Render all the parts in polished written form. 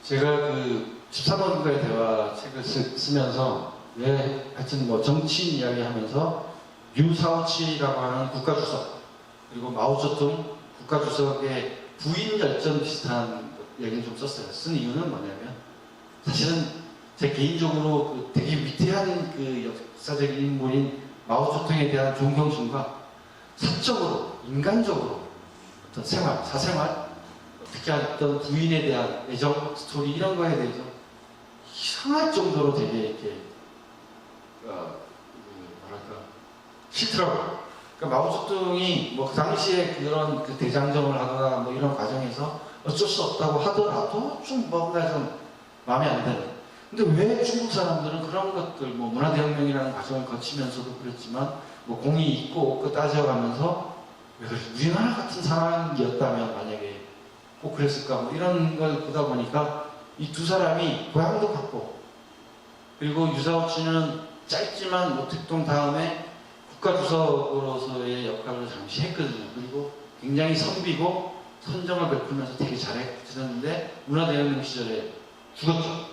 제가 그 13번가의 대화 책을 쓰면서 왜 하여튼 뭐 정치인 이야기 하면서 류사오치라고 하는 국가주석 그리고 마오쩌둥 국가주석의 부인 열전 비슷한 얘기를 좀 썼어요. 쓴 이유는 뭐냐면 사실은 제 개인적으로 그 되게 위대한 그 역사적인 인물인 마오쩌둥에 대한 존경심과 사적으로 인간적으로 어떤 생활, 사생활 특히 어떤 부인에 대한 애정 스토리 이런 거에 대해서 이상할 정도로 되게 이렇게 뭐랄까 싫더라고요. 그러니까 마오쩌둥이 뭐 그 당시에 그런 그 대장정을 하거나 뭐 이런 과정에서 어쩔 수 없다고 하더라도 좀 뭔가 좀 마음에 안 드는. 근데 왜 중국 사람들은 그런 것들 뭐 문화대혁명이라는 과정을 거치면서도 그랬지만 뭐 공이 있고 없고 따져가면서 왜 그래 우리나라 같은 상황이었다면 만약에 꼭 그랬을까 뭐 이런 걸 보다 보니까 이 두 사람이 고향도 같고 그리고 유사오치는 짧지만 모택동 다음에 국가주석으로서의 역할을 잠시 했거든요. 그리고 굉장히 선비고 선정을 베풀면서 되게 잘했는데 문화대혁명 시절에 죽었죠.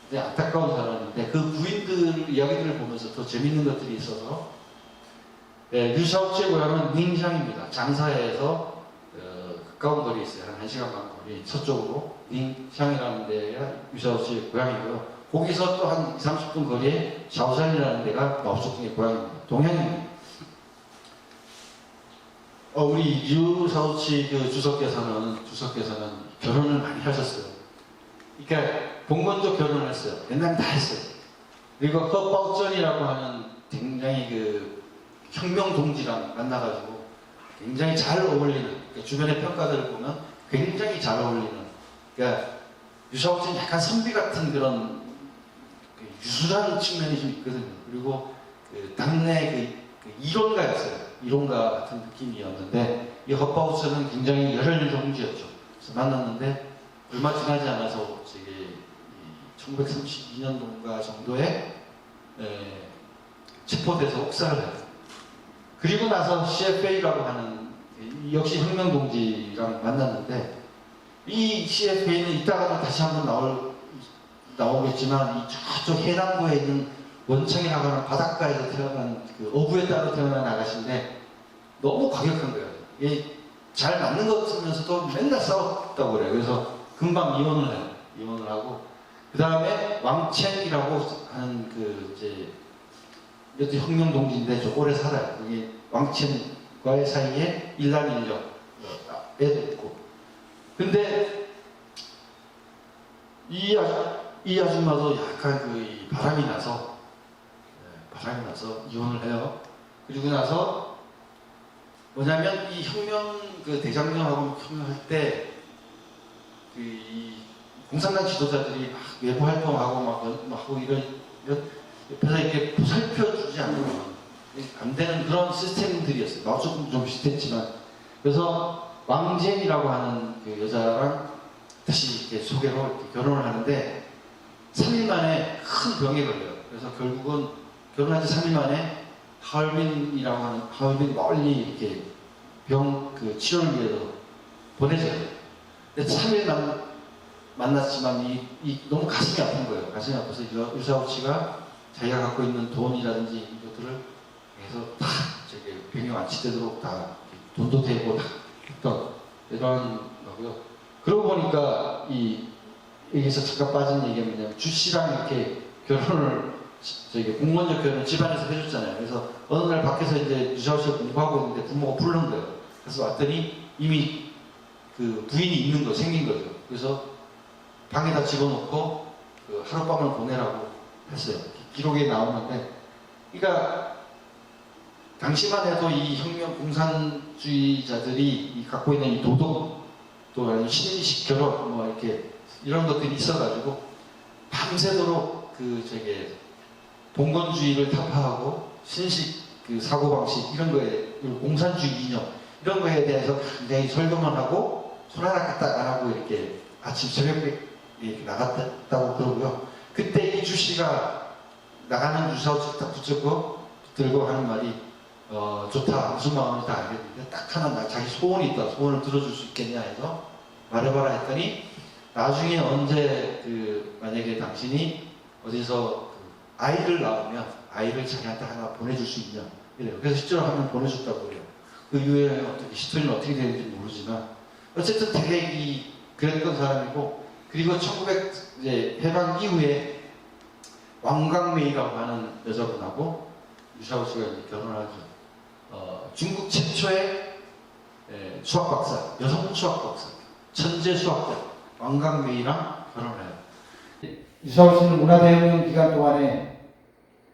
근데 안타까운 사람인데 그 부인들 이야기들을 보면서 더 재밌는 것들이 있어서 류사오치의 고향은 닝샹입니다. 장사에서 가까운 거리에 있어요. 한 1시간 반 거리 서쪽으로 닝샹이라는 데가 류사오치의 고향이고요. 거기서 또 한 30분 거리에 샤오산이라는 데가 마오쩌둥의 고향입니다. 동양입니다. 우리 류사오치 그 주석께서는 결혼을 많이 하셨어요. 그러니까 봉건조 결혼을 했어요. 옛날에 다 했어요. 그리고 허바오전이라고 하는 굉장히 그 혁명 동지랑 만나가지고 굉장히 잘 어울리는 그러니까 주변의 평가들을 보면 굉장히 잘 어울리는 그러니까 류사오치는 약간 선비 같은 그런 그 유순한 측면이 좀 있거든요. 그리고 그 당내 그 이론가였어요. 이론가 같은 느낌이었는데 이 허바오전은 굉장히 열혈 동지였죠. 그래서 만났는데 얼마 지나지 않아서 저기 1932년도인가 정도에 체포돼서 옥살을 해요. 그리고 나서 CFA라고 하는 역시 혁명동지랑 만났는데 이 CFA는 이따가도 다시 한번 나오겠지만 이 저쪽 해남구에 있는 원청에 나가는 바닷가에서 태어난 그 어부에 따라 태어난 아가씨인데 너무 과격한 거예요. 잘 맞는 것 같으면서도 맨날 싸웠다고 그래요. 그래서 금방 이혼을 해요. 이혼을 하고 그 다음에 왕첸이라고 하는 그 이제 이것도 혁명 동지인데 좀 오래 살아요. 그게 왕첸과의 사이에 일남일녀 애도 있고. 근데 이 아줌마도 약간 그 바람이 나서 이혼을 해요. 그리고 나서 뭐냐면 이 혁명 그 대장정하고 혁명할 때 그 이 공산당 지도자들이 막 외부 활동하고 막 하고 이런 옆에서 이렇게 보살펴주지 않으면 안 되는 그런 시스템들이었어요. 마오쩌둥도 좀 비슷했지만 그래서 왕젠이라고 하는 그 여자랑 다시 이렇게 소개로 이렇게 결혼을 하는데 3일 만에 큰 병에 걸려요. 그래서 결국은 결혼한 지 3일 만에 하얼빈이라고 하는 하얼빈 멀리 이렇게 병 그 치료를 위해서 보내져요. 근데 3일 만났지만 너무 가슴이 아픈 거예요. 가슴이 아파서 유사오치가 자기가 갖고 있는 돈이라든지 이것들을 해서 다 저기 병이 완치되도록 다 돈도 대고 다 했던 이런 거고요. 그러고 보니까 여기서 잠깐 빠진 얘기가 뭐냐면 주씨랑 이렇게 결혼을 공무원적 결혼 집안에서 해줬잖아요. 그래서 어느 날 밖에서 이제 유사오치가 공부하고 있는데 부모가 부른 거예요. 그래서 왔더니 이미 그 부인이 있는 거 생긴 거죠. 그래서 방에다 집어넣고 그 하룻밤을 보내라고 했어요. 기록에 나오는데, 그러니까 당시만 해도 이 혁명 공산주의자들이 갖고 있는 이 도덕 또 아니면 신의식 결혼 뭐 이렇게 이런 것들이 있어가지고 밤새도록 그 봉건주의를 타파하고 신식 그 사고방식 이런 거에 공산주의 이념 이런 거에 대해서 굉장히 설교만 하고 손 하나 까딱 안 하고 이렇게 아침 새벽에 이렇게 나갔다고 그러고요. 그때 이 주씨가 나가는 유사오치 딱 들고 하는 말이 좋다 무슨 마음인지 다 알겠는데 딱 하나 자기 소원이 있다. 소원을 들어줄 수 있겠냐 해서 말해봐라 했더니 나중에 언제 만약에 당신이 어디서 아이를 낳으면 아이를 자기한테 하나 보내줄 수 있냐 이래요. 그래서 실제로 한 명 보내줬다고 그래요. 그 이후에 히스토리는 어떻게 되는지 모르지만 어쨌든 되게 그랬던 사람이고, 그리고 1900 이제 해방 이후에 왕광메이라고 하는 여자분하고 유샤오씨가 이제 결혼하죠. 중국 최초의 수학 박사, 여성 수학 박사, 천재 수학자 왕광메이랑 결혼해요. 유샤오씨는 문화대혁명 기간 동안에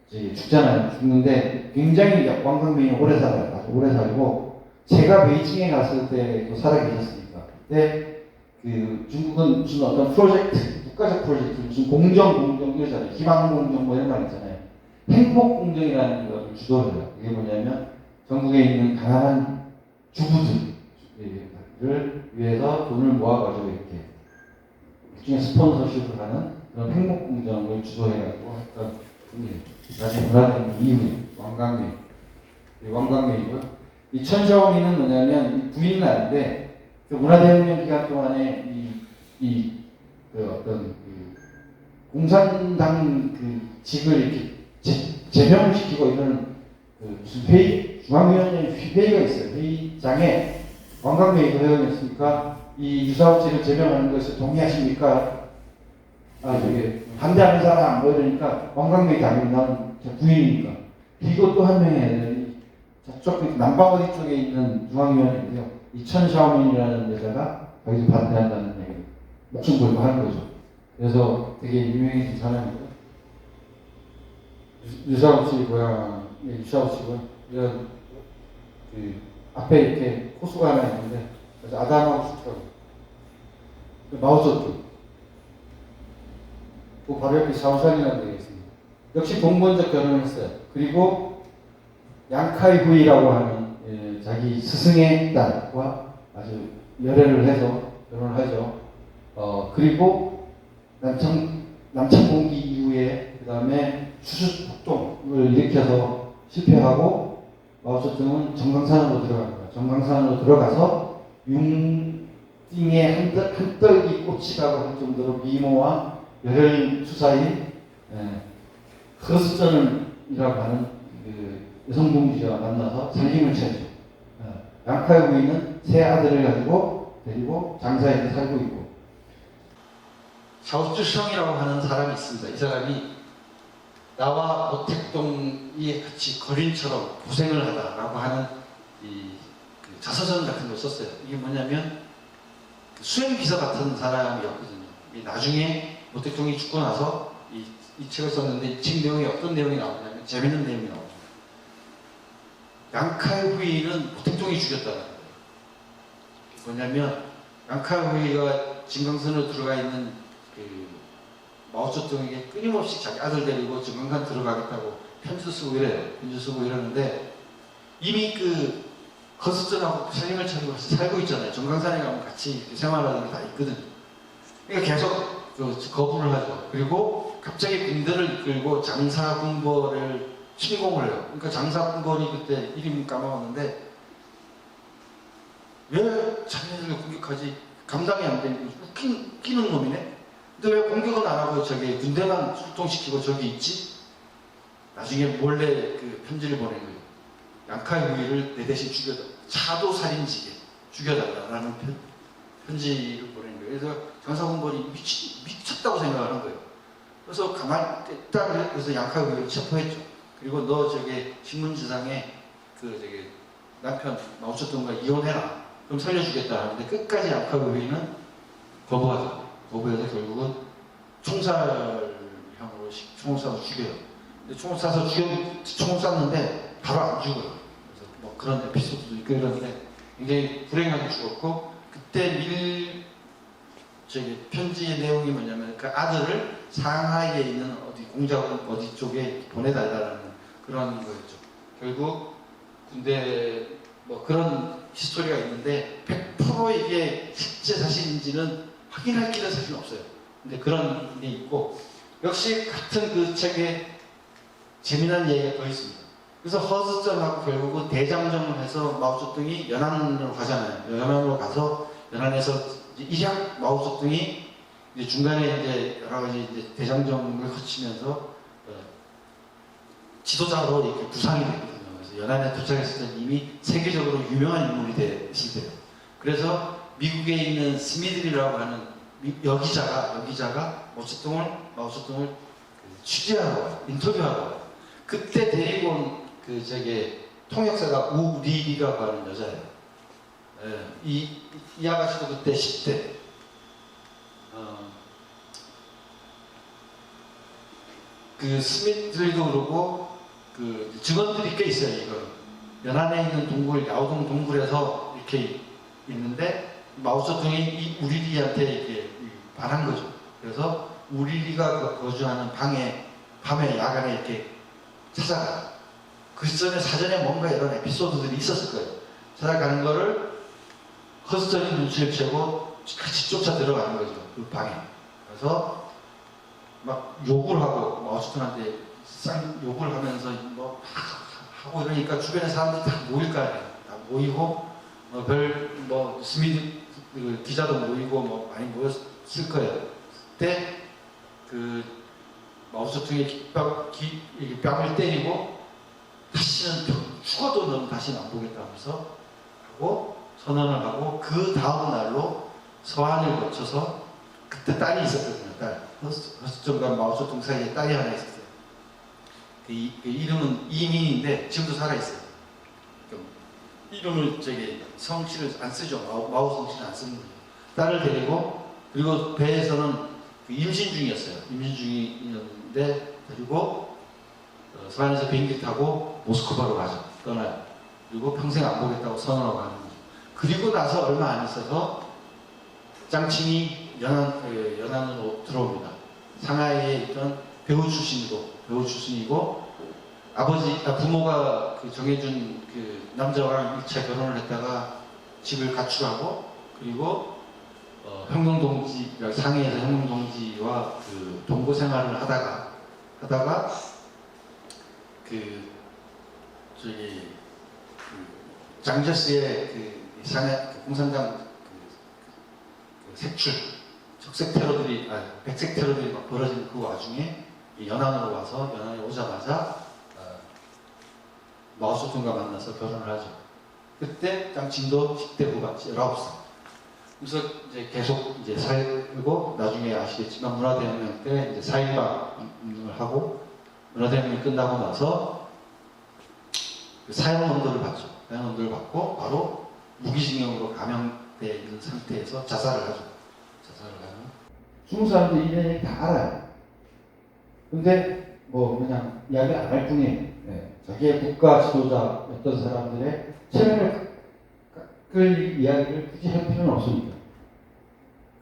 죽잖아요. 죽는데 굉장히 왕광메이는 오래 살아요. 아주 오래 살고, 제가 베이징에 갔을 때도 살아 계셨으니까. 그때 중국은 무슨 어떤 프로젝트, 국가적 프로젝트, 무슨 공정 이러잖아요. 희망공정 뭐 이런 말 있잖아요. 행복공정이라는 걸 주도를 해요. 그게 뭐냐면 전국에 있는 가난한 주부들을 위해서 돈을 모아가지고 이렇게 일종의 스폰서십을 하는 그런 행복공정을 주도해가지고 했던 분이에요. 나중에 문화대혁명 이후에 왕광메이고요. 이 천샤오미는 뭐냐면 부인은 아닌데, 그 문화대혁명 기간 동안에 공산당 직을 이렇게 제명을 시키고 이런 무슨 회의, 중앙위원회 회의가 있어요. 회의장에 왕광메이가 회원이었으니까 이 유사오치를 제명하는 것을 동의하십니까? 반대하는 사람 뭐 이러니까 왕광메이 당연히 나는 부인이니까. 그리고 또 한 명의 애들이 저쪽 남방 어디 쪽에 있는 중앙위원회인데요. 이 천샤오민이라는 여자가 거기서 반대한다는 얘기, 목숨 걸고 하는 거죠. 그래서 되게 유명해진 사람이고요. 유샤오치 고향, 유샤오치고요. 이런 앞에 이렇게 호수가 하나 있는데, 그래서 아담하고 싶다고. 마오쩌둥. 그 바로 옆에 샤오샹이라는 데가 있습니다. 역시 동본적 결혼을 했어요. 그리고 양카이 후이라고 하는 자기 스승의 딸과 아주 열애를 해서 결혼을 하죠. 그리고 남천공기 이후에 그 다음에 추수폭동을 일으켜서 실패하고 마오쩌둥은 정강산으로 들어갑니다. 정강산으로 들어가서 융띵의 한떨기 꽃이라고 할 정도로 미모와 열혈 투사인 허스전이라고 하는 여성 동지와 만나서 살림을 차리죠. 양카이 부인은 세 아들을 가지고 데리고 장사에서 살고 있고, 샤오쯔성이라고 하는 사람이 있습니다. 이 사람이 나와 모택동이 같이 거린처럼 고생을 하다라고 하는 자서전 같은 걸 썼어요. 이게 뭐냐면 수행비서 같은 사람이었거든요. 나중에 모택동이 죽고 나서 이 책을 썼는데, 이 책 내용이 어떤 내용이 나오냐면 재밌는 내용이 나오죠. 양카이 후이는 모택동이 죽였다는 거예요. 뭐냐면 양카이 후이가 진강선으로 들어가 있는 마오쩌둥에게 끊임없이 자기 아들 데리고 정강산 들어가겠다고 편지 쓰고 이래요. 편지 쓰고 이러는데 이미 거스전하고 살림을 차리고 살고 있잖아요. 정강산에 가면 같이 생활하는 게 다 있거든요. 그러니까 계속 거부를 하죠. 그리고 갑자기 군대를 이끌고 장사군벌을 침공을 해요. 그러니까 장사군벌이 그때 이름 까먹었는데, 왜 자기네들을 공격하지? 감당이 안 되니까 웃기는 놈이네? 근데 왜 공격은 안 하고 저기 군대만 출동시키고 저기 있지? 나중에 몰래 편지를 보낸 거예요. 양카이 후이를 내 대신 차도살인지게 죽여달라는 편지를 보낸 거예요. 그래서 장사군벌이 미쳤다고 생각하는 거예요. 그래서 가만히 있다 그래서 양카이 후이를 체포했죠. 그리고 너 신문지상에 남편 마오쩌둥과 이혼해라. 그럼 살려주겠다 하는데 끝까지 양카이 후이는 거부하죠. 거부해서 결국은 총살형으로 총을 쏴서 죽여요. 근데 총을 쐈는데 바로 안 죽어요. 그래서 뭐 그런 에피소드도 있고 이러는데 굉장히 불행하게 죽었고, 그때 편지의 내용이 뭐냐면 그 아들을 상하이에 있는 어디 공작원 어디 쪽에 보내달라는 그런 거였죠. 결국 군대 뭐 그런 히스토리가 있는데 100% 이게 실제 사실인지는 확인할 길은 사실 없어요. 근데 그런 게 있고, 역시 같은 그 책에 재미난 얘기가 더 있습니다. 그래서 허스전하고 결국은 대장정을 해서 마오쩌둥이 연안으로 가잖아요. 연안으로 가서 연안에서 일약 마오쩌둥이 이제 중간에 이제 여러 가지 이제 대장정을 거치면서 지도자로 이렇게 부상이 됐거든요. 그래서 연안에 도착했을 때 이미 세계적으로 유명한 인물이 됐을 때요. 그래서 미국에 있는 스미들이라고 하는 여기자가 마오쩌둥을 취재하러 와요. 인터뷰하러 와요. 그때 데리고 온 그 저기 통역사가 우리리라고 하는 여자예요. 예, 이 아가씨도 그때 10대. 그 스미들도 그러고 그 직원들이 꽤 있어요. 이거 연안에 있는 동굴, 야오동 동굴에서 이렇게 있는데 마오쩌둥이 이 우리리한테 이렇게 반한 거죠. 그래서 우리리가 거주하는 방에 밤에 야간에 이렇게 찾아가. 그 전에 사전에 뭔가 이런 에피소드들이 있었을 거예요. 찾아가는 거를 허스적인 눈치를 채고 같이 쫓아 들어가는 거죠. 그 방에. 그래서 막 욕을 하고 마오쩌둥한테 쌍 욕을 하면서 뭐 하고 이러니까 주변에 사람들이 다 모일 거 아니에요. 다 모이고 뭐 스미드 그 기자도 모이고 뭐 많이 모였을 거예요. 그때 그 마오쩌둥이 뺨을 때리고 다시는 죽어도 너는 다시는 안 보겠다 하면서 하고 선언을 하고 그 다음 날로 서한을 거쳐서 그때 딸이 있었거든요. 딸. 허스정과 마오쩌둥 사이에 딸이 하나 있었어요. 그 이름은 이민인데 지금도 살아있어요. 이름을 성씨를 안 쓰죠. 마오 성씨는 안 쓰는 거예요. 딸을 데리고 그리고 배에서는 임신 중이었어요. 임신 중이었는데 그리고 서한에서 비행기 타고 모스크바로 가죠. 떠나요. 그리고 평생 안 보겠다고 선언하고 가는 거죠. 그리고 나서 얼마 안 있어서 짱칭이 연안으로 들어옵니다. 상하이에 있던 배우 출신이고 부모가 정해준 그 남자와 1차 결혼을 했다가 집을 가출하고 그리고 상해에서 혁명동지와 그 동거 생활을 하다가 장저스의 상해 공산당 색출 적색 테러들이 백색 테러들이 막 벌어지는 그 와중에 연안으로 와서 연안에 오자마자 마오쩌둥과 만나서 결혼을 하죠. 그때 짱칭도 10대 후반 19살. 그래서 이제 계속 살고 나중에 아시겠지만 문화대혁명 때 이제 4.18을 하고 문화대혁명이 끝나고 나서 사형언도를 받죠. 사형언도를 받고 바로 무기징역으로 감형돼 있는 상태에서 자살을 하죠. 자살을 하는. 중국 사람들 이런 얘기 다 알아요. 근데 뭐 그냥 이야기 안 할 뿐이에요. 네. 자기의 국가 지도자였던 사람들의 체면을 그 이야기를 굳이 할 필요는 없으니까.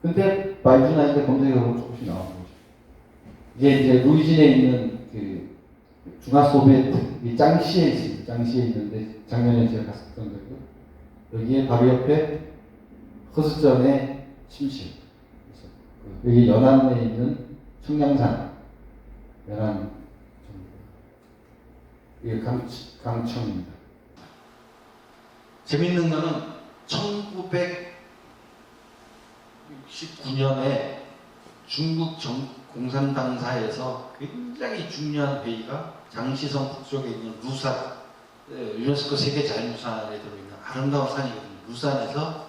근데 바이준아인데 검색해보면 조금씩 나오는 거죠. 이제 루이진에 있는 그 중화소비에트 짱시에 있습니다. 짱시에 있는데 작년에 제가 갔었던 거고 여기에 바로 옆에 허스전의 침실. 여기 연안에 있는 청량산 연안 이게 강청입니다. 재밌는 거는 1969년에 중국 공산당사에서 굉장히 중요한 회의가 장시성 북쪽에 있는 루산, 유네스코 세계자연유산에 들어있는 아름다운 산이거든요. 루산에서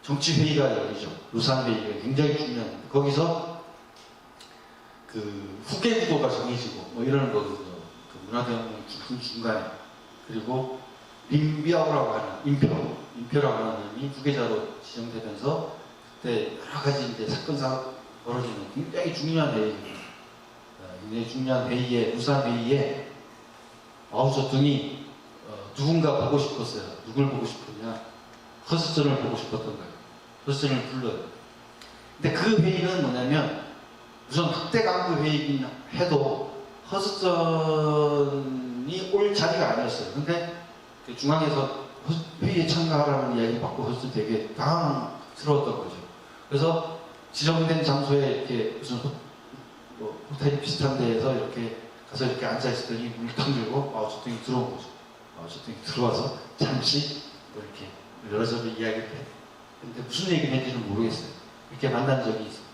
정치회의가 열리죠. 루산회의가 굉장히 중요한데 거기서 그 후계구도가 정해지고 뭐 이러는 거거든요. 그 문화대혁명 중간에. 그리고 림비아오라고 하는 임표라고 하는 놈이 후계자로 지정되면서 그때 여러 가지 사건사가 벌어지는 굉장히 중요한 회의입니다. 굉장히 중요한 회의에, 루산 회의에 마오쩌둥이 누군가 보고 싶었어요. 누굴 보고 싶었냐? 허스전을 보고 싶었던 거예요. 허스전을 불러요. 근데 그 회의는 뭐냐면 우선 확대 강구 회의긴 해도 허스전이 올 자리가 아니었어요. 근데 그 중앙에서 회의에 참가하라는 이야기 받고 허스전 되게 당황스러웠던 거죠. 그래서 지정된 장소에 이렇게 무슨 호텔 비슷한 데에서 이렇게 가서 이렇게 앉아있었더니 문을 탁 열고 마오쩌둥이 들어온 거죠. 마오쩌둥이 들어와서 잠시 이렇게 여러저러 이야기를 해. 근데 무슨 얘기를 했는지는 모르겠어요. 이렇게 만난 적이 있어요.